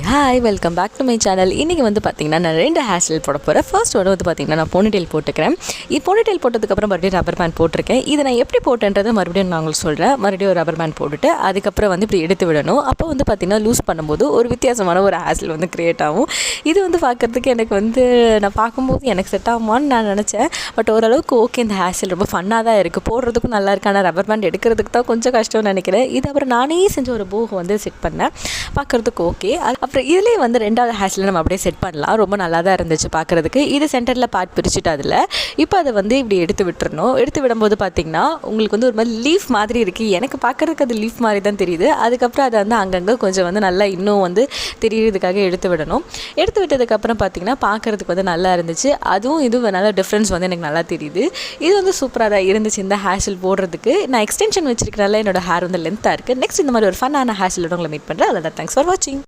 Hi welcome back to my channel. இன்றைக்கி வந்து பார்த்திங்கன்னா நான் 2 ஹேர் ஸ்டைல் போட போகிறேன். ஃபர்ஸ்ட் வந்து பார்த்திங்கன்னா நான் போனிடெயில் போட்டுக்கிறேன். போனிடெயில் போட்டதுக்கப்புறம் மறுபடியும் ரப்பர் பேண்ட் போட்டிருக்கேன். இதை நான் எப்படி போட்டேன்றதை மறுபடியும் நான் உங்களுக்கு சொல்கிறேன். மறுபடியும் ஒரு ரப்பர் பேண்ட் போட்டுட்டு அதுக்கப்புறம் வந்து இப்படி எடுத்து விடணும். அப்போ வந்து பார்த்திங்கன்னா லூஸ் பண்ணும்போது ஒரு வித்தியாசமான ஒரு ஹேர் ஸ்டைல் வந்து க்ரியேட் ஆகும். இது வந்து பார்க்குறதுக்கு எனக்கு வந்து நான் பார்க்கும்போது எனக்கு செட் ஆகுமான்னு நான் நினச்சேன். பட் ஓரளவுக்கு ஓகே, இந்த ஹேர் ஸ்டைல் ரொம்ப ஃபன்னாக தான் இருக்குது, போடுறதுக்கும் நல்லா இருக்குது. ஆனால் ரப்பர் பேண்ட் எடுக்கிறதுக்கு தான் கொஞ்சம் கஷ்டம்னு நினைக்கிறேன். இது அப்புறம் நானே செஞ்ச ஒரு போக வந்து செட் பண்ணேன். பார்க்குறதுக்கு ஓகே. அப்புறம் இதுலேயே வந்து 2வது ஹேர் ஸ்டைல் நம்ம அப்படியே செட் பண்ணலாம். ரொம்ப நல்லா தான் இருந்துச்சு பார்க்குறதுக்கு. இது சென்டரில் பார்ட் பிரிச்சுட்டு அதில் இப்போ அதை வந்து இப்படி எடுத்து விட்டுறணும். எடுத்து விடும்போது பார்த்திங்கன்னா உங்களுக்கு வந்து ஒரு மாதிரி லீஃப் மாதிரி இருக்குது. எனக்கு பார்க்குறதுக்கு அது லீஃப் மாதிரி தான் தெரியுது. அதுக்கப்புறம் அதை வந்து அங்கங்கே கொஞ்சம் வந்து நல்லா இன்னும் வந்து தெரியறதுக்காக எடுத்து விடணும். எடுத்து விட்டதுக்கப்புறம் பார்த்திங்கன்னா பார்க்குறதுக்கு வந்து நல்லா இருந்துச்சு. அதுவும் இதுவும் நல்ல டிஃப்ரென்ஸ் வந்து எனக்கு நல்லா தெரியுது. இது வந்து சூப்பராக தான் இருந்துச்சு இந்த ஹேர் ஸ்டைல் போடுறதுக்கு. நான் எக்ஸ்டென்ஷன் வச்சிருக்கிறனால என்னோட ஹேர் வந்து லென்த்தாக இருக்குது. நெக்ஸ்ட் இந்த மாதிரி ஒரு ஃபன்னான ஹேர் ஸ்டைலோட உங்களை மீட் பண்ணுறேன். அதோட தேங்க்ஸ் ஃபார் வாட்சிங்.